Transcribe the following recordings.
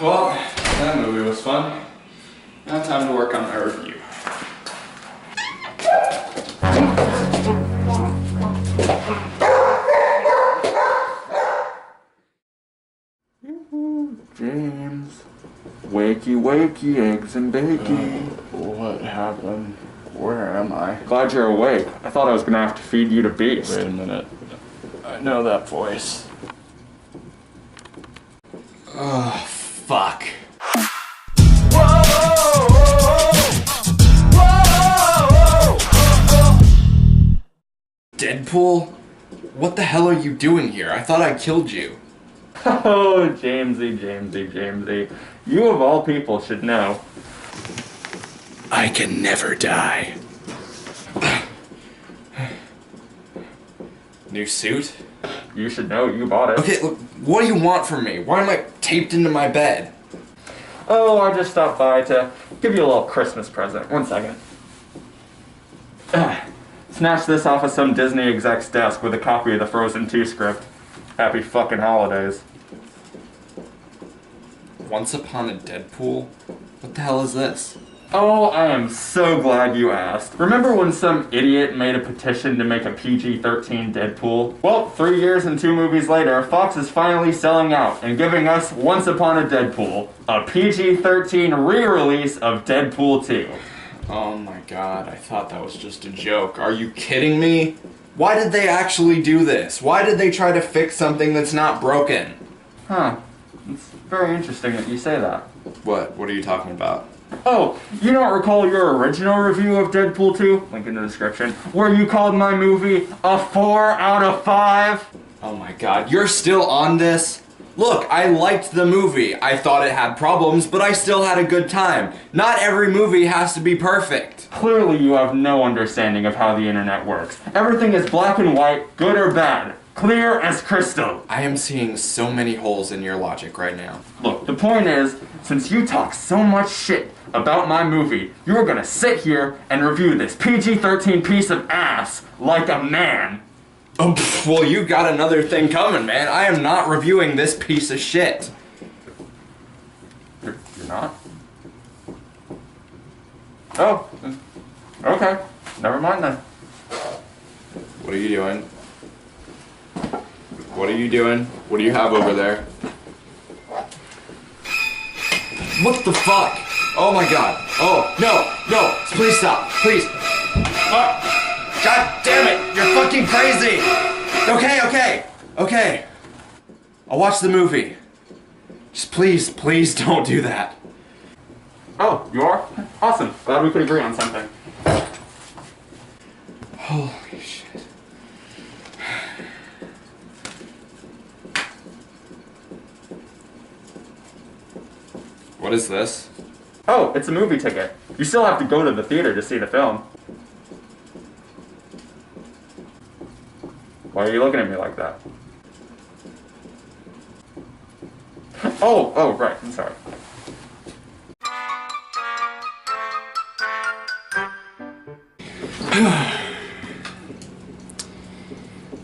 Well, that movie was fun. Now time to work on my review. James, wakey wakey, eggs and bacon. What happened? Where am I? Glad you're awake. I thought I was gonna have to feed you to Beast. Wait a minute. I know that voice. Oh, fuck. Deadpool? What the hell are you doing here? I thought I killed you. Oh, Jamesy. You of all people should know. I can never die. New suit? You should know, you bought it. Okay, look, what do you want from me? Why am I taped into my bed? Oh, I just stopped by to give you a little Christmas present. 1 second. Snatched this off of some Disney exec's desk with a copy of the Frozen 2 script. Happy fucking holidays. Once Upon a Deadpool? What the hell is this? Oh, I am so glad you asked. Remember when some idiot made a petition to make a PG-13 Deadpool? Well, 3 years and 2 movies later, Fox is finally selling out and giving us Once Upon a Deadpool, a PG-13 re-release of Deadpool 2. Oh my god, I thought that was just a joke. Are you kidding me? Why did they actually do this? Why did they try to fix something that's not broken? Huh. It's very interesting that you say that. What? What are you talking about? Oh, you don't recall your original review of Deadpool 2? Link in the description. Where you called my movie a 4 out of 5? Oh my god, you're still on this? Look, I liked the movie. I thought it had problems, but I still had a good time. Not every movie has to be perfect. Clearly you have no understanding of how the internet works. Everything is black and white, good or bad. Clear as crystal. I am seeing so many holes in your logic right now. Look, the point is, since you talk so much shit about my movie, you're gonna sit here and review this PG-13 piece of ass like a man. Oh, well, you got another thing coming, man. I am not reviewing this piece of shit. You're not? Oh, okay. Never mind then. What are you doing? What are you doing? What do you have over there? What the fuck? Oh my god. Oh, no, please stop, please. God damn it, you're fucking crazy. Okay. I'll watch the movie. Just please don't do that. Oh, you are? Awesome. Glad we could agree on something. Holy shit. What is this? Oh, it's a movie ticket. You still have to go to the theater to see the film. Why are you looking at me like that? Oh, right, I'm sorry.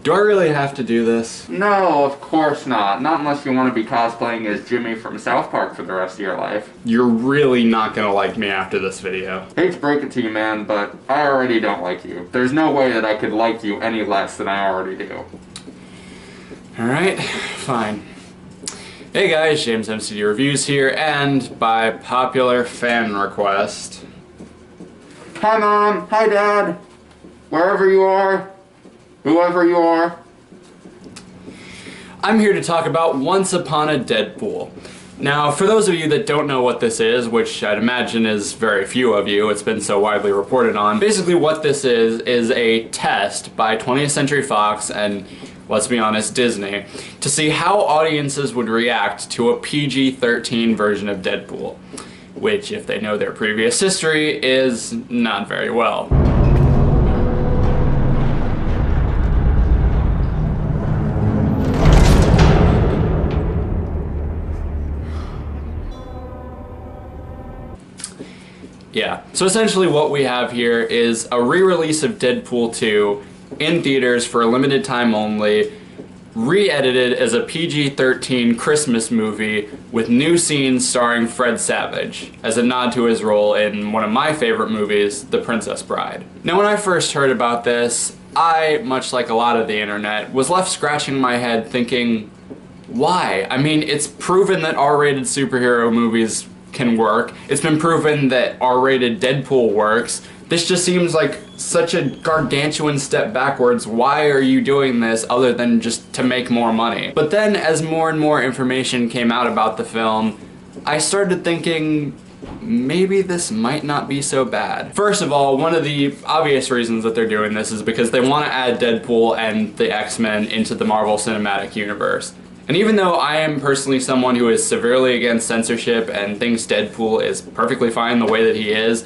Do I really have to do this? No, of course not. Not unless you want to be cosplaying as Jimmy from South Park for the rest of your life. You're really not gonna like me after this video. Hate to break it to you, man, but I already don't like you. There's no way that I could like you any less than I already do. Alright, fine. Hey guys, JAMESMCD Reviews here, and by popular fan request... Hi Mom, hi Dad, wherever you are, whoever you are. I'm here to talk about Once Upon a Deadpool. Now, for those of you that don't know what this is, which I'd imagine is very few of you, it's been so widely reported on, basically what this is a test by 20th Century Fox and, let's be honest, Disney, to see how audiences would react to a PG-13 version of Deadpool, which, if they know their previous history, is not very well. Yeah, so essentially what we have here is a re-release of Deadpool 2 in theaters for a limited time only, re-edited as a PG-13 Christmas movie with new scenes starring Fred Savage, as a nod to his role in one of my favorite movies, The Princess Bride. Now, when I first heard about this, I, much like a lot of the internet, was left scratching my head thinking, why? I mean, it's proven that R-rated superhero movies can work. It's been proven that R-rated Deadpool works. This just seems like such a gargantuan step backwards. Why are you doing this other than just to make more money? But then as more and more information came out about the film, I started thinking, maybe this might not be so bad. First of all, one of the obvious reasons that they're doing this is because they want to add Deadpool and the X-Men into the Marvel Cinematic Universe. And even though I am personally someone who is severely against censorship and thinks Deadpool is perfectly fine the way that he is,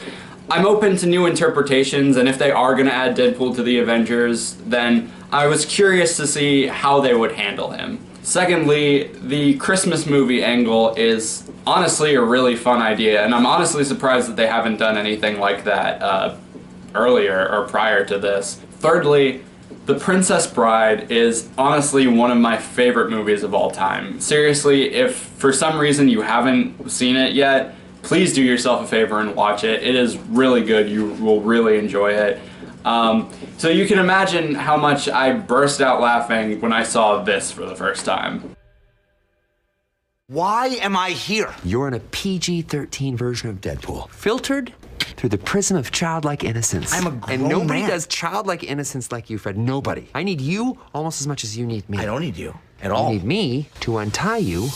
I'm open to new interpretations, and if they are going to add Deadpool to the Avengers, then I was curious to see how they would handle him. Secondly, the Christmas movie angle is honestly a really fun idea, and I'm honestly surprised that they haven't done anything like that earlier or prior to this. Thirdly, The Princess Bride is honestly one of my favorite movies of all time. Seriously, if for some reason you haven't seen it yet, please do yourself a favor and watch it. It is really good. You will really enjoy it. So you can imagine how much I burst out laughing when I saw this for the first time. Why am I here? You're in a PG-13 version of Deadpool, filtered through the prism of childlike innocence. I'm a grown And nobody man. does childlike innocence like you, Fred. Nobody. I need you almost as much as you need me. I don't need you at all. You need me to untie you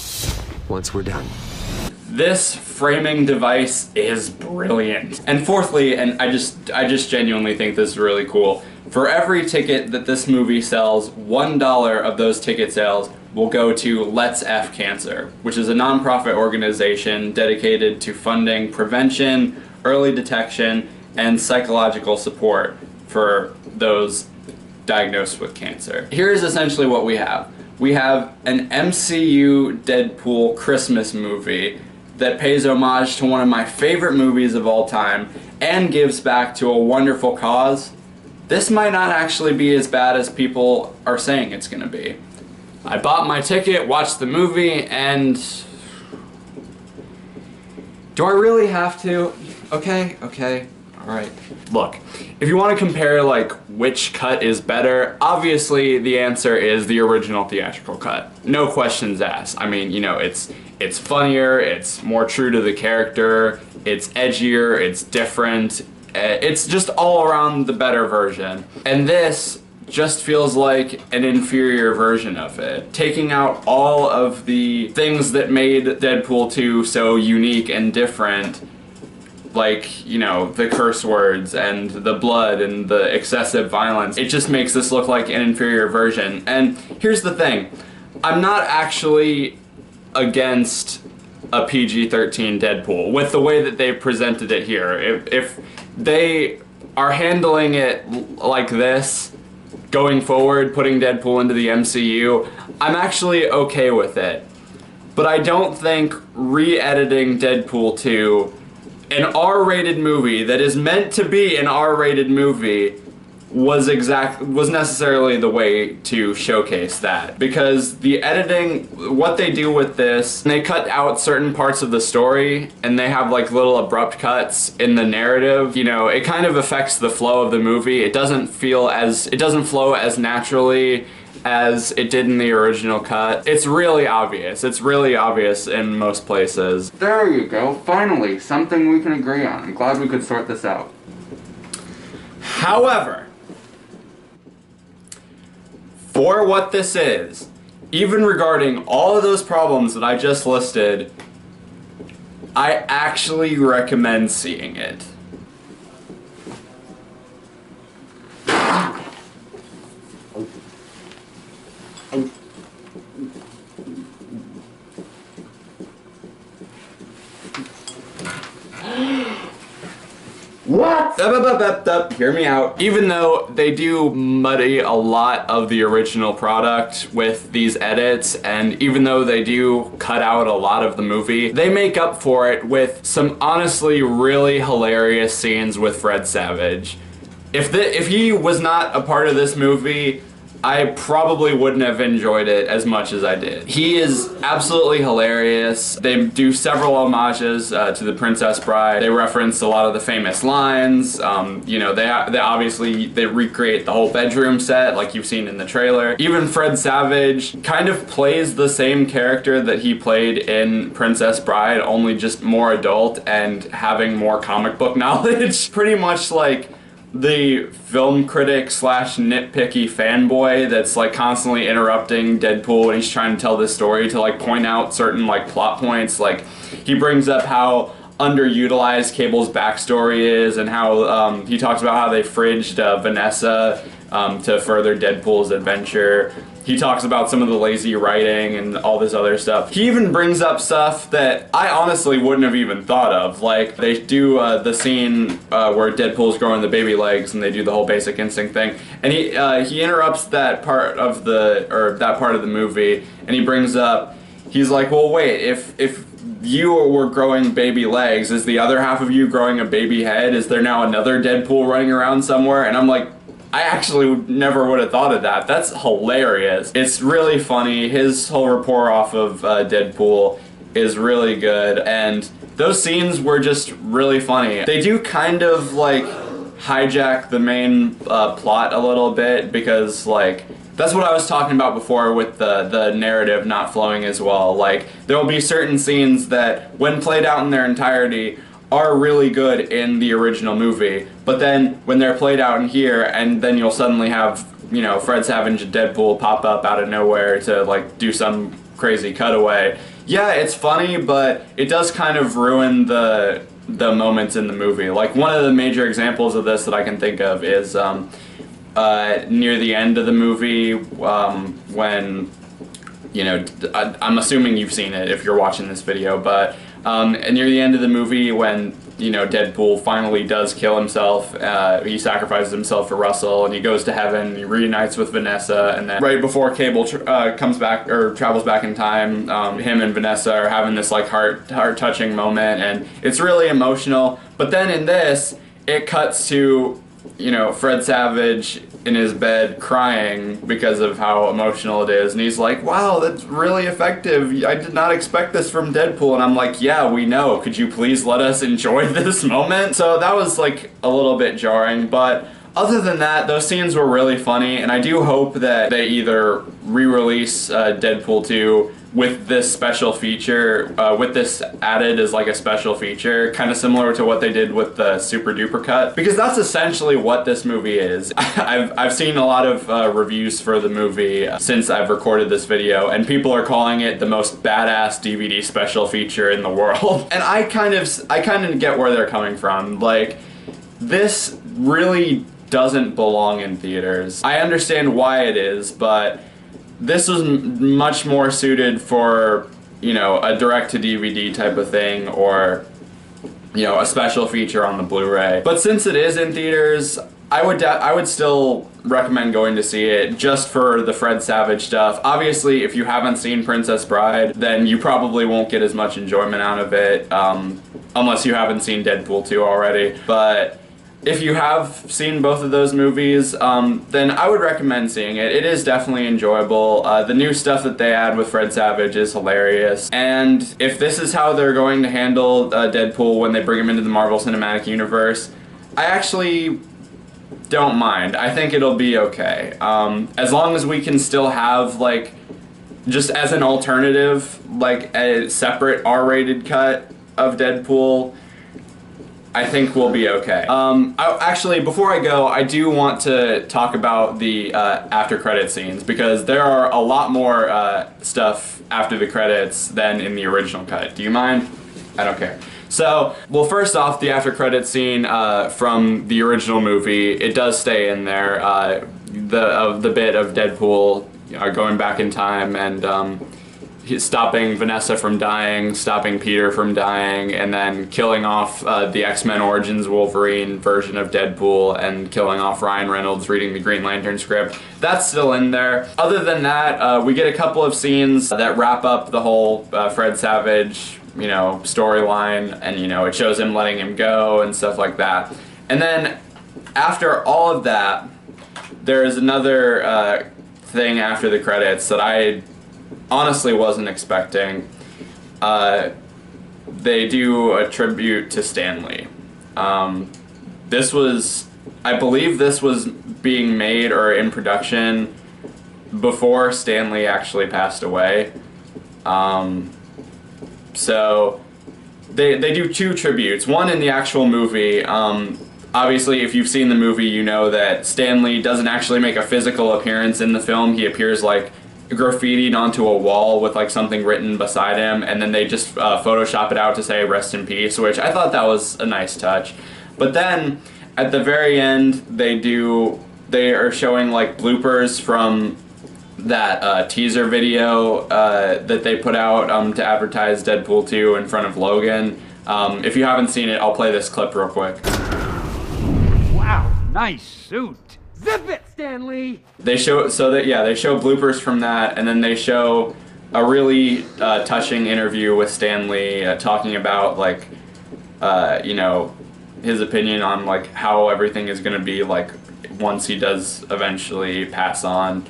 once we're done. This framing device is brilliant. And fourthly, and I just genuinely think this is really cool, for every ticket that this movie sells, $1 of those ticket sales will go to Let's F Cancer, which is a nonprofit organization dedicated to funding prevention, early detection, and psychological support for those diagnosed with cancer. Here's essentially what we have. We have an MCU Deadpool Christmas movie that pays homage to one of my favorite movies of all time and gives back to a wonderful cause. This might not actually be as bad as people are saying it's gonna be. I bought my ticket, watched the movie, and do I really have to? Okay, alright. Look, if you want to compare like which cut is better, obviously the answer is the original theatrical cut. No questions asked. I mean, you know, it's funnier, it's more true to the character, it's edgier, it's different, it's just all around the better version. And this just feels like an inferior version of it, taking out all of the things that made Deadpool 2 so unique and different, like, you know, the curse words and the blood and the excessive violence. It just makes this look like an inferior version. And here's the thing, I'm not actually against a PG-13 Deadpool with the way that they presented it here. If they are handling it like this, going forward, putting Deadpool into the MCU, I'm actually okay with it. But I don't think re-editing Deadpool 2, an R-rated movie that is meant to be an R-rated movie, was necessarily the way to showcase that. Because the editing, what they do with this, they cut out certain parts of the story and they have like little abrupt cuts in the narrative. You know, it kind of affects the flow of the movie. It doesn't flow as naturally as it did in the original cut. It's really obvious. It's really obvious in most places. There you go. Finally, something we can agree on. I'm glad we could sort this out. However, for what this is, even regarding all of those problems that I just listed, I actually recommend seeing it. What? Hear me out. Even though they do muddy a lot of the original product with these edits, and even though they do cut out a lot of the movie, they make up for it with some honestly really hilarious scenes with Fred Savage. If he was not a part of this movie, I probably wouldn't have enjoyed it as much as I did. He is absolutely hilarious. They do several homages to The Princess Bride. They reference a lot of the famous lines. You know, they obviously recreate the whole bedroom set like you've seen in the trailer. Even Fred Savage kind of plays the same character that he played in Princess Bride, only just more adult and having more comic book knowledge. Pretty much like the film critic slash nitpicky fanboy that's like constantly interrupting Deadpool when he's trying to tell this story to like point out certain like plot points. Like he brings up how underutilized Cable's backstory is, and how he talks about how they fridged Vanessa to further Deadpool's adventure. He talks about some of the lazy writing and all this other stuff. He even brings up stuff that I honestly wouldn't have even thought of. Like, they do the scene where Deadpool's growing the baby legs and they do the whole Basic Instinct thing. And he interrupts that part of the movie, and he brings up, he's like, well, wait, if you were growing baby legs, is the other half of you growing a baby head? Is there now another Deadpool running around somewhere? And I'm like, I actually never would have thought of that. That's hilarious. It's really funny. His whole rapport off of Deadpool is really good, and those scenes were just really funny. They do kind of like hijack the main plot a little bit, because like that's what I was talking about before with the narrative not flowing as well. Like, there will be certain scenes that, when played out in their entirety, are really good in the original movie, but then when they're played out in here, and then you'll suddenly have, you know, Fred Savage and Deadpool pop up out of nowhere to like do some crazy cutaway. Yeah, it's funny, but it does kind of ruin the moments in the movie. Like, one of the major examples of this that I can think of is near the end of the movie, when, you know, I'm assuming you've seen it if you're watching this video, but near the end of the movie, when, you know, Deadpool finally does kill himself, he sacrifices himself for Russell, and he goes to heaven, he reunites with Vanessa, and then right before Cable comes back, or travels back in time, him and Vanessa are having this like heart-touching moment, and it's really emotional. But then in this, it cuts to, you know, Fred Savage in his bed crying because of how emotional it is, and he's like, wow, that's really effective. I did not expect this from Deadpool. And I'm like, yeah, we know. Could you please let us enjoy this moment? So that was like a little bit jarring, but other than that, those scenes were really funny, and I do hope that they either re-release Deadpool 2 with this special feature, with this added as like a special feature, kind of similar to what they did with the Super Duper cut, because that's essentially what this movie is. I've seen a lot of reviews for the movie since I've recorded this video, and people are calling it the most badass DVD special feature in the world. And I kind of get where they're coming from. Like, this really doesn't belong in theaters. I understand why it is, but this was much more suited for, you know, a direct-to-DVD type of thing, or, you know, a special feature on the Blu-ray. But since it is in theaters, I would still recommend going to see it just for the Fred Savage stuff. Obviously, if you haven't seen Princess Bride, then you probably won't get as much enjoyment out of it, unless you haven't seen Deadpool 2 already. But if you have seen both of those movies, then I would recommend seeing it. It is definitely enjoyable. The new stuff that they add with Fred Savage is hilarious. And if this is how they're going to handle Deadpool when they bring him into the Marvel Cinematic Universe, I actually don't mind. I think it'll be okay. As long as we can still have, like, just as an alternative, like a separate R-rated cut of Deadpool, I think we'll be okay. Actually, before I go, I do want to talk about the after credit scenes, because there are a lot more stuff after the credits than in the original cut. Do you mind? I don't care. So, well, first off, the after credit scene from the original movie, it does stay in there. The bit of Deadpool going back in time and stopping Vanessa from dying, stopping Peter from dying, and then killing off the X-Men Origins Wolverine version of Deadpool, and killing off Ryan Reynolds reading the Green Lantern script. That's still in there. Other than that, we get a couple of scenes that wrap up the whole Fred Savage, you know, storyline, and, you know, it shows him letting him go and stuff like that. And then after all of that, there is another thing after the credits that I honestly wasn't expecting. They do a tribute to Stan Lee. This was, I believe this was being made or in production before Stan Lee actually passed away. So they do two tributes. One in the actual movie. Obviously, if you've seen the movie, you know that Stan Lee doesn't actually make a physical appearance in the film. He appears like graffitied onto a wall with like something written beside him, and then they just Photoshop it out to say "Rest in Peace," which I thought that was a nice touch. But then at the very end, they are showing like bloopers from that teaser video that they put out to advertise Deadpool 2 in front of Logan. If you haven't seen it, I'll play this clip real quick. Wow, nice suit. Zip it, Stanley! They show bloopers from that, and then they show a really touching interview with Stan Lee talking about like his opinion on like how everything is going to be like once he does eventually pass on.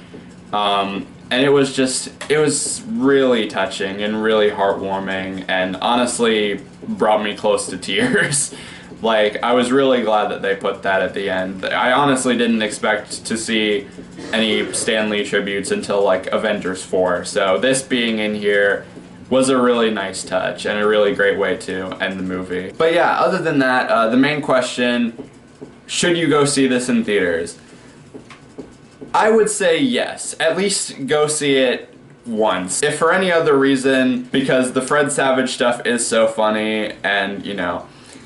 And it was really touching and really heartwarming, and honestly brought me close to tears. Like, I was really glad that they put that at the end. I honestly didn't expect to see any Stan Lee tributes until like Avengers 4. So this being in here was a really nice touch and a really great way to end the movie. But yeah, other than that, the main question, should you go see this in theaters? I would say yes. At least go see it once. If for any other reason, because the Fred Savage stuff is so funny, and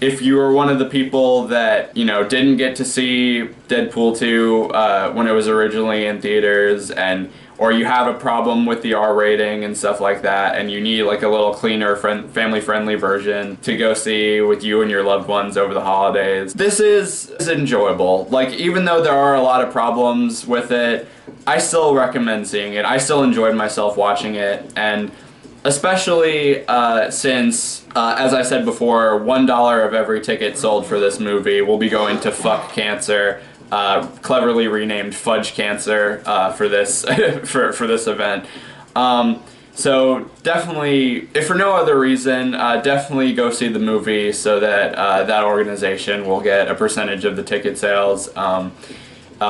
if you were one of the people that, didn't get to see Deadpool 2 when it was originally in theaters, or you have a problem with the R rating and stuff like that, and you need like a little cleaner, family-friendly version to go see with you and your loved ones over the holidays, this is enjoyable. Like, even though there are a lot of problems with it, I still recommend seeing it. I still enjoyed myself watching it, and especially since, as I said before, $1 of every ticket sold for this movie will be going to Fuck Cancer, cleverly renamed Fudge Cancer for this for this event. So definitely, if for no other reason, definitely go see the movie so that that organization will get a percentage of the ticket sales,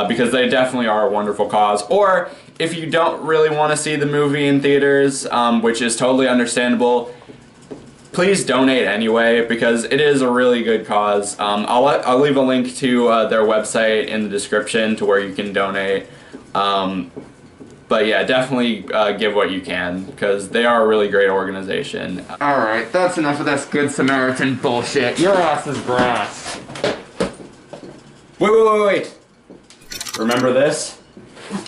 because they definitely are a wonderful cause. Or if you don't really want to see the movie in theaters, which is totally understandable, please donate anyway, because it is a really good cause. I'll leave a link to their website in the description to where you can donate. But yeah, definitely give what you can, because they are a really great organization. Alright, that's enough of this Good Samaritan bullshit. Your ass is grass. Wait. Remember this?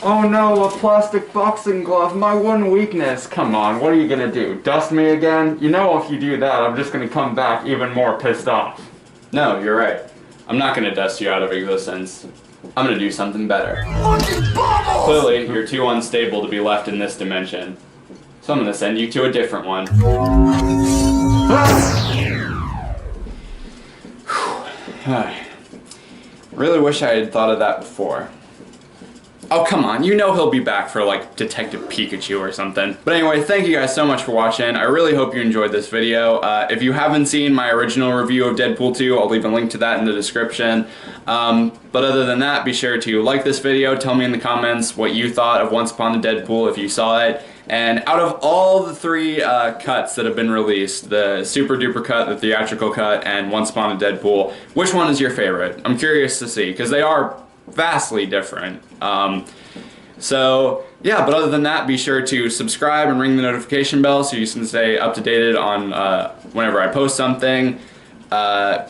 Oh no, a plastic boxing glove, my one weakness. Come on, what are you gonna do? Dust me again? You know if you do that, I'm just gonna come back even more pissed off. No, you're right. I'm not gonna dust you out of existence. I'm gonna do something better. Clearly, you're too unstable to be left in this dimension. So I'm gonna send you to a different one. Really wish I had thought of that before. Oh, come on, he'll be back for like Detective Pikachu or something. But anyway, thank you guys so much for watching. I really hope you enjoyed this video. If you haven't seen my original review of Deadpool 2, I'll leave a link to that in the description. But other than that, be sure to like this video, tell me in the comments what you thought of Once Upon a Deadpool if you saw it. And out of all the three cuts that have been released, the Super Duper cut, the theatrical cut, and Once Upon a Deadpool, which one is your favorite? I'm curious to see, because they are vastly different. So yeah, but other than that, be sure to subscribe and ring the notification bell so you can stay up to date on whenever I post something.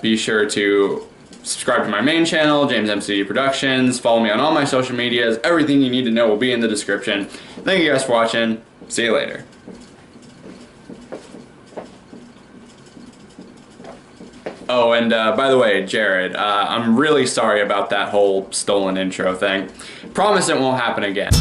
Be sure to subscribe to my main channel, JAMESMCD Productions. Follow me on all my social medias. Everything you need to know will be in the description. Thank you guys for watching. See you later. Oh, and by the way, Jared, I'm really sorry about that whole stolen intro thing. Promise it won't happen again.